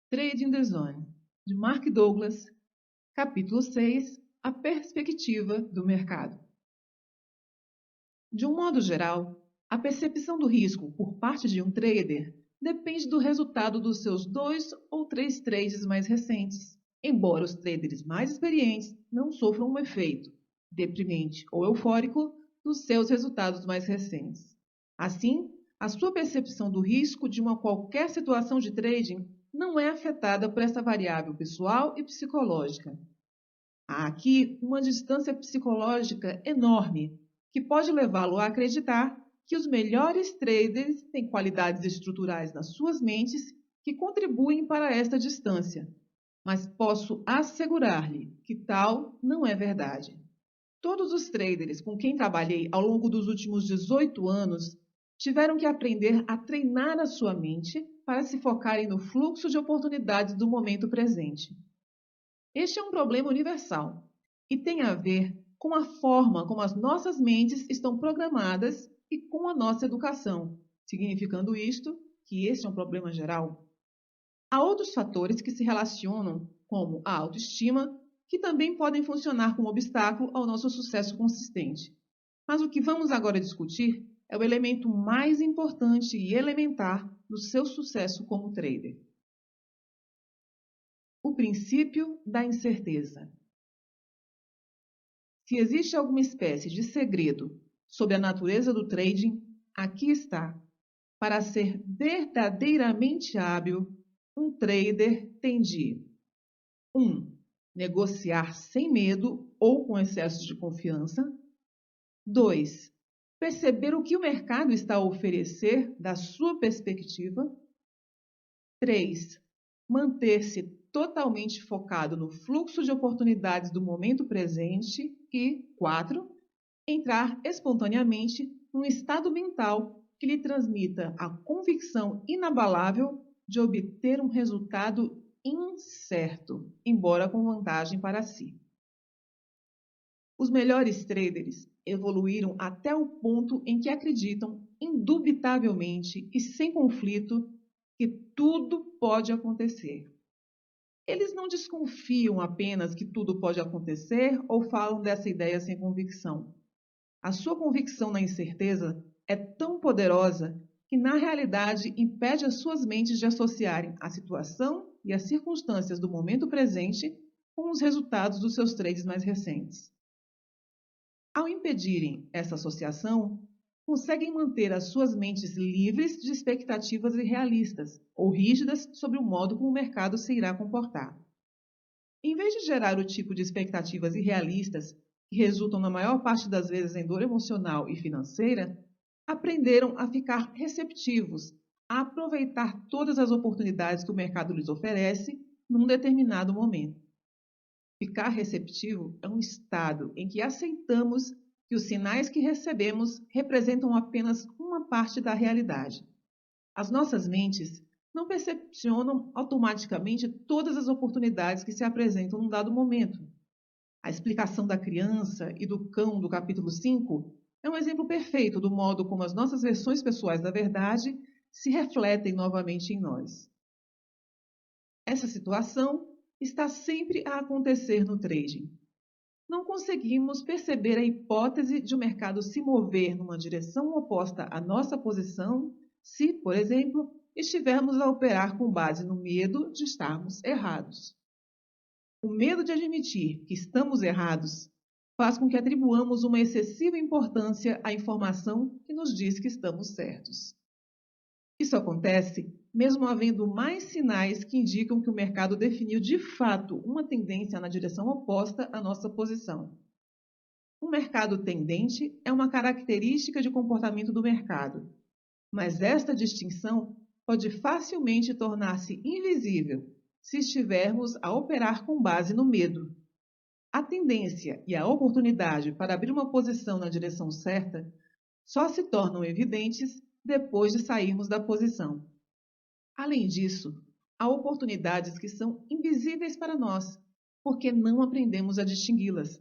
Trading the Zone, de Mark Douglas, capítulo 6, a perspectiva do mercado. De um modo geral, a percepção do risco por parte de um trader depende do resultado dos seus 2 ou 3 trades mais recentes, embora os traders mais experientes não sofram um efeito deprimente ou eufórico dos seus resultados mais recentes. Assim, a sua percepção do risco de uma qualquer situação de trading não é afetada por essa variável pessoal e psicológica. Há aqui uma distância psicológica enorme que pode levá-lo a acreditar que os melhores traders têm qualidades estruturais nas suas mentes que contribuem para esta distância, mas posso assegurar-lhe que tal não é verdade. Todos os traders com quem trabalhei ao longo dos últimos 18 anos tiveram que aprender a treinar a sua mente para se focarem no fluxo de oportunidades do momento presente. Este é um problema universal e tem a ver com a forma como as nossas mentes estão programadas e com a nossa educação, significando isto que este é um problema geral. Há outros fatores que se relacionam, como a autoestima, que também podem funcionar como obstáculo ao nosso sucesso consistente. Mas o que vamos agora discutir é o elemento mais importante e elementar do seu sucesso como trader. O princípio da incerteza. Se existe alguma espécie de segredo sobre a natureza do trading, aqui está. Para ser verdadeiramente hábil, um trader tem de 1. Negociar sem medo ou com excesso de confiança. 2. Perceber o que o mercado está a oferecer da sua perspectiva. 3. Manter-se totalmente focado no fluxo de oportunidades do momento presente. E 4. Entrar espontaneamente num estado mental que lhe transmita a convicção inabalável de obter um resultado incerto, embora com vantagem para si. Os melhores traders evoluíram até o ponto em que acreditam indubitavelmente e sem conflito que tudo pode acontecer. Eles não desconfiam apenas que tudo pode acontecer ou falam dessa ideia sem convicção. A sua convicção na incerteza é tão poderosa que, na realidade, impede as suas mentes de associarem a situação e as circunstâncias do momento presente com os resultados dos seus trades mais recentes. Ao impedirem essa associação, conseguem manter as suas mentes livres de expectativas irrealistas ou rígidas sobre o modo como o mercado se irá comportar. Em vez de gerar o tipo de expectativas irrealistas que resultam na maior parte das vezes em dor emocional e financeira, aprenderam a ficar receptivos, a aproveitar todas as oportunidades que o mercado lhes oferece num determinado momento. Ficar receptivo é um estado em que aceitamos que os sinais que recebemos representam apenas uma parte da realidade. As nossas mentes não percepcionam automaticamente todas as oportunidades que se apresentam num dado momento. A explicação da criança e do cão do capítulo 5 é um exemplo perfeito do modo como as nossas versões pessoais da verdade se refletem novamente em nós. Essa situação está sempre a acontecer no trading. Não conseguimos perceber a hipótese de o mercado se mover numa direção oposta à nossa posição se, por exemplo, estivermos a operar com base no medo de estarmos errados. O medo de admitir que estamos errados faz com que atribuamos uma excessiva importância à informação que nos diz que estamos certos. Isso acontece mesmo havendo mais sinais que indicam que o mercado definiu de fato uma tendência na direção oposta à nossa posição. Um mercado tendente é uma característica de comportamento do mercado, mas esta distinção pode facilmente tornar-se invisível se estivermos a operar com base no medo. A tendência e a oportunidade para abrir uma posição na direção certa só se tornam evidentes depois de sairmos da posição. Além disso, há oportunidades que são invisíveis para nós, porque não aprendemos a distingui-las.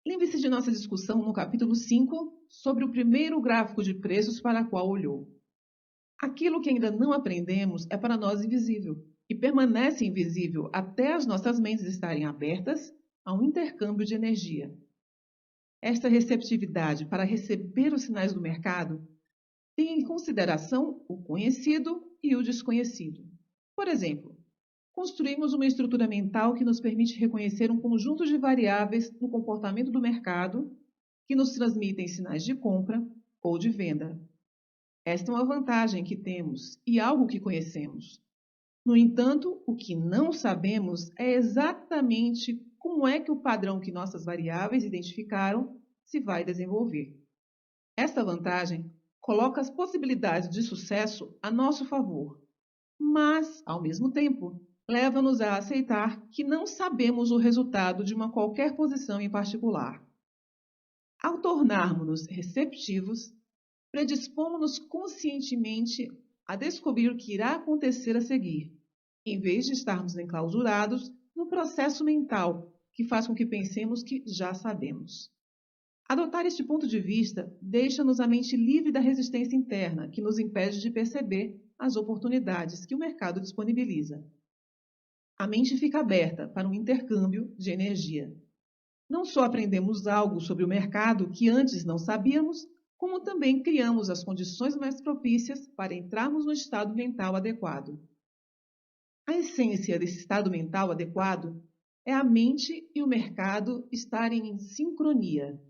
Lembre-se de nossa discussão no capítulo 5 sobre o primeiro gráfico de preços para o qual olhou. Aquilo que ainda não aprendemos é para nós invisível e permanece invisível até as nossas mentes estarem abertas a um intercâmbio de energia. Esta receptividade para receber os sinais do mercado tem em consideração o conhecido e o desconhecido. Por exemplo, construímos uma estrutura mental que nos permite reconhecer um conjunto de variáveis no comportamento do mercado que nos transmitem sinais de compra ou de venda. Esta é uma vantagem que temos e algo que conhecemos. No entanto, o que não sabemos é exatamente como é que o padrão que nossas variáveis identificaram se vai desenvolver. Esta vantagem coloca as possibilidades de sucesso a nosso favor, mas, ao mesmo tempo, leva-nos a aceitar que não sabemos o resultado de uma qualquer posição em particular. Ao tornarmos-nos receptivos, predispomos-nos conscientemente a descobrir o que irá acontecer a seguir, em vez de estarmos enclausurados no processo mental que faz com que pensemos que já sabemos. Adotar este ponto de vista deixa-nos a mente livre da resistência interna, que nos impede de perceber as oportunidades que o mercado disponibiliza. A mente fica aberta para um intercâmbio de energia. Não só aprendemos algo sobre o mercado que antes não sabíamos, como também criamos as condições mais propícias para entrarmos no estado mental adequado. A essência desse estado mental adequado é a mente e o mercado estarem em sincronia.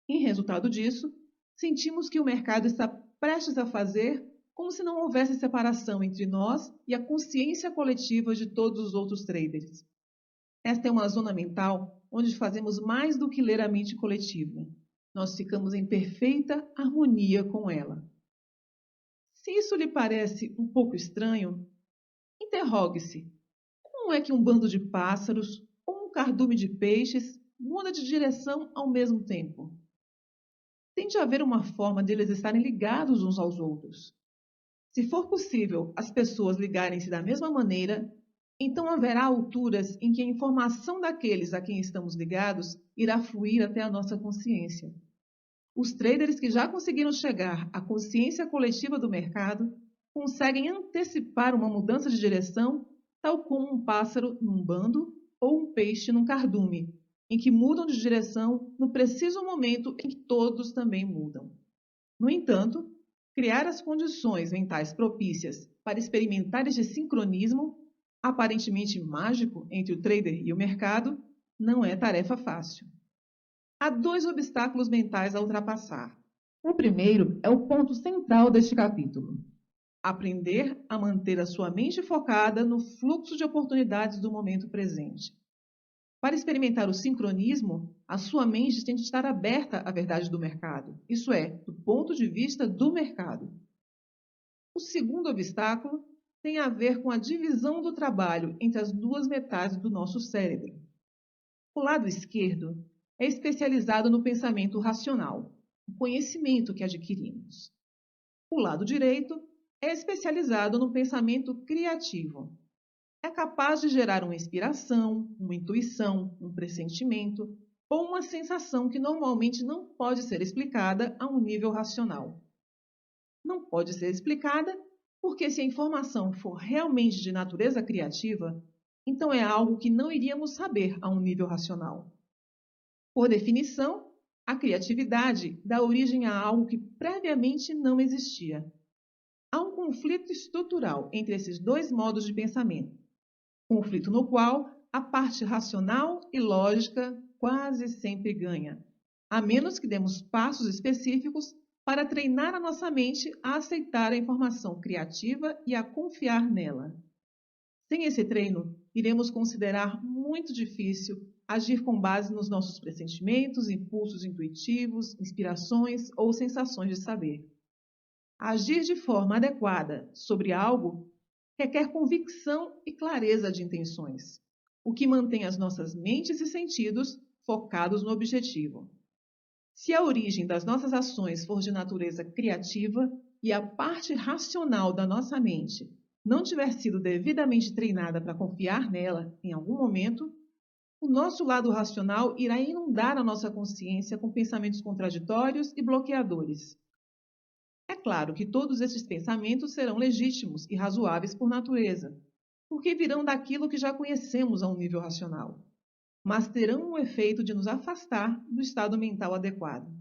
Em resultado disso, sentimos que o mercado está prestes a fazer como se não houvesse separação entre nós e a consciência coletiva de todos os outros traders. Esta é uma zona mental onde fazemos mais do que ler a mente coletiva. Nós ficamos em perfeita harmonia com ela. Se isso lhe parece um pouco estranho, interrogue-se: como é que um bando de pássaros ou um cardume de peixes muda de direção ao mesmo tempo? Tem de haver uma forma de eles estarem ligados uns aos outros. Se for possível as pessoas ligarem-se da mesma maneira, então haverá alturas em que a informação daqueles a quem estamos ligados irá fluir até a nossa consciência. Os traders que já conseguiram chegar à consciência coletiva do mercado conseguem antecipar uma mudança de direção, tal como um pássaro num bando ou um peixe num cardume, em que mudam de direção no preciso momento em que todos também mudam. No entanto, criar as condições mentais propícias para experimentar este sincronismo, aparentemente mágico entre o trader e o mercado, não é tarefa fácil. Há dois obstáculos mentais a ultrapassar. O primeiro é o ponto central deste capítulo: aprender a manter a sua mente focada no fluxo de oportunidades do momento presente. Para experimentar o sincronismo, a sua mente tem de estar aberta à verdade do mercado, isso é, do ponto de vista do mercado. O segundo obstáculo tem a ver com a divisão do trabalho entre as duas metades do nosso cérebro. O lado esquerdo é especializado no pensamento racional, o conhecimento que adquirimos. O lado direito é especializado no pensamento criativo. É capaz de gerar uma inspiração, uma intuição, um pressentimento ou uma sensação que normalmente não pode ser explicada a um nível racional. Não pode ser explicada porque, se a informação for realmente de natureza criativa, então é algo que não iríamos saber a um nível racional. Por definição, a criatividade dá origem a algo que previamente não existia. Há um conflito estrutural entre esses dois modos de pensamento. Conflito no qual a parte racional e lógica quase sempre ganha, a menos que demos passos específicos para treinar a nossa mente a aceitar a informação criativa e a confiar nela. Sem esse treino, iremos considerar muito difícil agir com base nos nossos pressentimentos, impulsos intuitivos, inspirações ou sensações de saber. Agir de forma adequada sobre algo requer convicção e clareza de intenções, o que mantém as nossas mentes e sentidos focados no objetivo. Se a origem das nossas ações for de natureza criativa e a parte racional da nossa mente não tiver sido devidamente treinada para confiar nela em algum momento, o nosso lado racional irá inundar a nossa consciência com pensamentos contraditórios e bloqueadores. É claro que todos esses pensamentos serão legítimos e razoáveis por natureza, porque virão daquilo que já conhecemos a um nível racional, mas terão o efeito de nos afastar do estado mental adequado.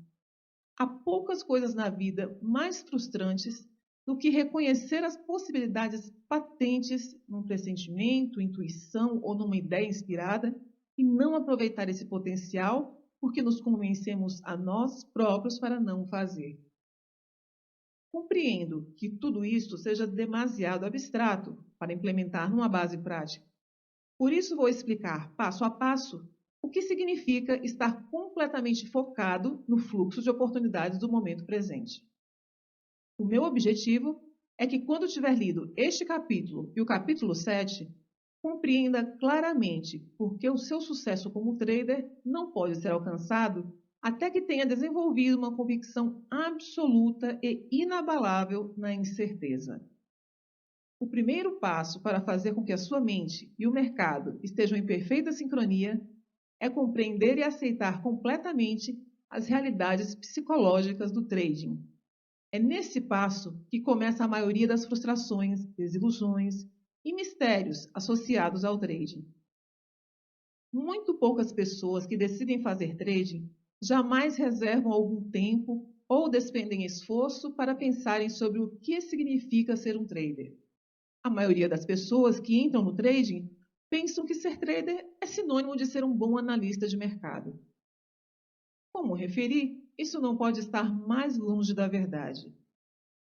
Há poucas coisas na vida mais frustrantes do que reconhecer as possibilidades patentes num pressentimento, intuição ou numa ideia inspirada e não aproveitar esse potencial porque nos convencemos a nós próprios para não o fazer. Compreendo que tudo isso seja demasiado abstrato para implementar numa base prática. Por isso vou explicar passo a passo o que significa estar completamente focado no fluxo de oportunidades do momento presente. O meu objetivo é que quando tiver lido este capítulo e o capítulo 7, compreenda claramente por que o seu sucesso como trader não pode ser alcançado até que tenha desenvolvido uma convicção absoluta e inabalável na incerteza. O primeiro passo para fazer com que a sua mente e o mercado estejam em perfeita sincronia é compreender e aceitar completamente as realidades psicológicas do trading. É nesse passo que começa a maioria das frustrações, desilusões e mistérios associados ao trading. Muito poucas pessoas que decidem fazer trading jamais reservam algum tempo ou despendem esforço para pensarem sobre o que significa ser um trader. A maioria das pessoas que entram no trading pensam que ser trader é sinônimo de ser um bom analista de mercado. Como referi, isso não pode estar mais longe da verdade.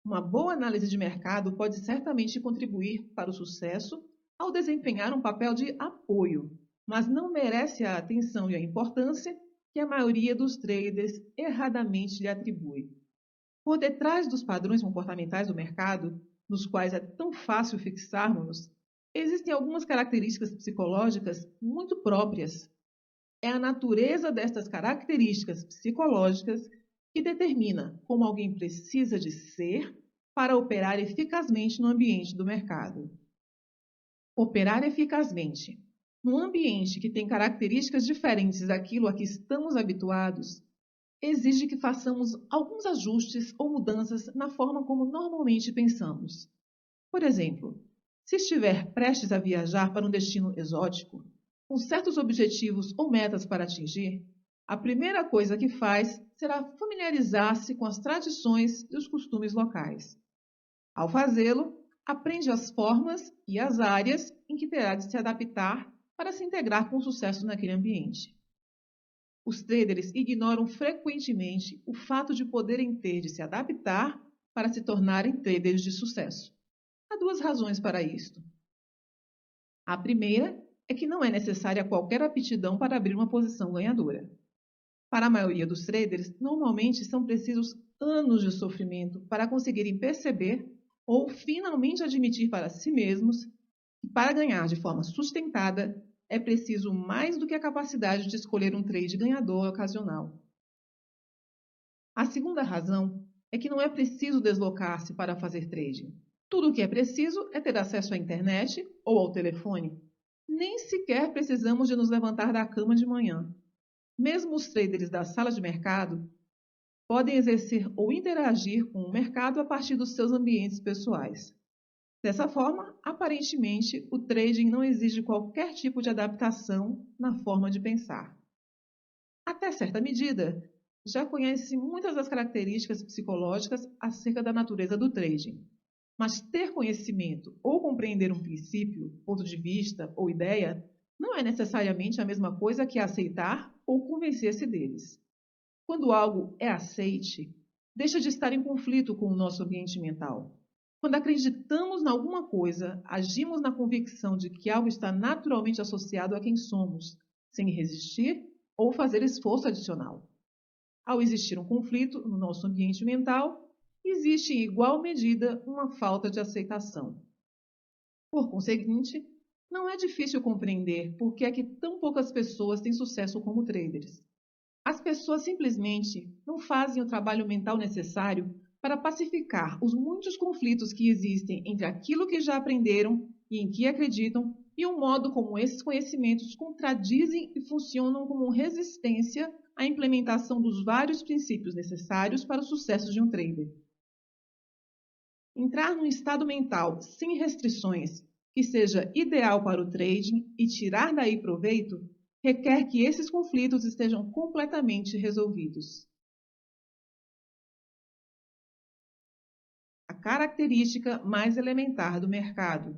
Uma boa análise de mercado pode certamente contribuir para o sucesso ao desempenhar um papel de apoio, mas não merece a atenção e a importância que a maioria dos traders erradamente lhe atribui. Por detrás dos padrões comportamentais do mercado, nos quais é tão fácil fixarmos-nos, existem algumas características psicológicas muito próprias. É a natureza destas características psicológicas que determina como alguém precisa de ser para operar eficazmente no ambiente do mercado. Operar eficazmente num ambiente que tem características diferentes daquilo a que estamos habituados exige que façamos alguns ajustes ou mudanças na forma como normalmente pensamos. Por exemplo, se estiver prestes a viajar para um destino exótico, com certos objetivos ou metas para atingir, a primeira coisa que faz será familiarizar-se com as tradições e os costumes locais. Ao fazê-lo, aprende as formas e as áreas em que terá de se adaptar para se integrar com sucesso naquele ambiente. Os traders ignoram frequentemente o fato de poderem ter de se adaptar para se tornarem traders de sucesso. Há duas razões para isto. A primeira é que não é necessária qualquer aptidão para abrir uma posição ganhadora. Para a maioria dos traders, normalmente são precisos anos de sofrimento para conseguirem perceber ou finalmente admitir para si mesmos que para ganhar de forma sustentada é preciso mais do que a capacidade de escolher um trade ganhador ocasional. A segunda razão é que não é preciso deslocar-se para fazer trading. Tudo o que é preciso é ter acesso à internet ou ao telefone. Nem sequer precisamos de nos levantar da cama de manhã. Mesmo os traders da sala de mercado podem exercer ou interagir com o mercado a partir dos seus ambientes pessoais. Dessa forma, aparentemente, o trading não exige qualquer tipo de adaptação na forma de pensar. Até certa medida, já conhece muitas das características psicológicas acerca da natureza do trading. Mas ter conhecimento ou compreender um princípio, ponto de vista ou ideia não é necessariamente a mesma coisa que aceitar ou convencer-se deles. Quando algo é aceite, deixa de estar em conflito com o nosso ambiente mental. Quando acreditamos em alguma coisa, agimos na convicção de que algo está naturalmente associado a quem somos, sem resistir ou fazer esforço adicional. Ao existir um conflito no nosso ambiente mental, existe em igual medida uma falta de aceitação. Por conseguinte, não é difícil compreender por que é que tão poucas pessoas têm sucesso como traders. As pessoas simplesmente não fazem o trabalho mental necessário para pacificar os muitos conflitos que existem entre aquilo que já aprenderam e em que acreditam e o modo como esses conhecimentos contradizem e funcionam como resistência à implementação dos vários princípios necessários para o sucesso de um trader. Entrar num estado mental sem restrições que seja ideal para o trading e tirar daí proveito, requer que esses conflitos estejam completamente resolvidos. A característica mais elementar do mercado: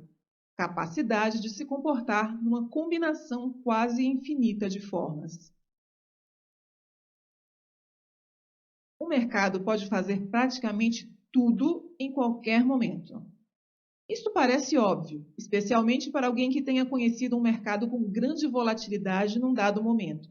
capacidade de se comportar numa combinação quase infinita de formas. O mercado pode fazer praticamente tudo em qualquer momento. Isto parece óbvio, especialmente para alguém que tenha conhecido um mercado com grande volatilidade num dado momento.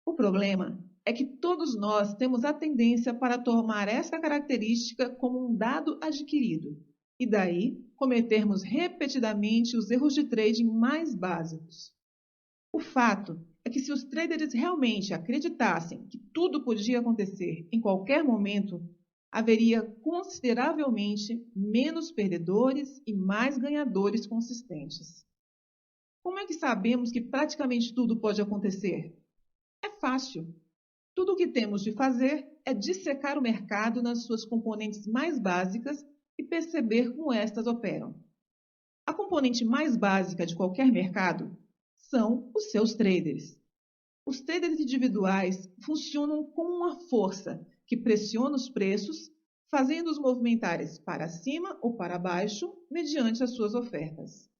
O problema é que todos nós temos a tendência para tomar esta característica como um dado adquirido, e daí cometermos repetidamente os erros de trading mais básicos. O fato é que se os traders realmente acreditassem que tudo podia acontecer em qualquer momento, haveria consideravelmente menos perdedores e mais ganhadores consistentes. Como é que sabemos que praticamente tudo pode acontecer? É fácil. Tudo o que temos de fazer é dissecar o mercado nas suas componentes mais básicas e perceber como estas operam. A componente mais básica de qualquer mercado são os seus traders. Os traders individuais funcionam como uma força que pressiona os preços, fazendo-os movimentarem para cima ou para baixo mediante as suas ofertas.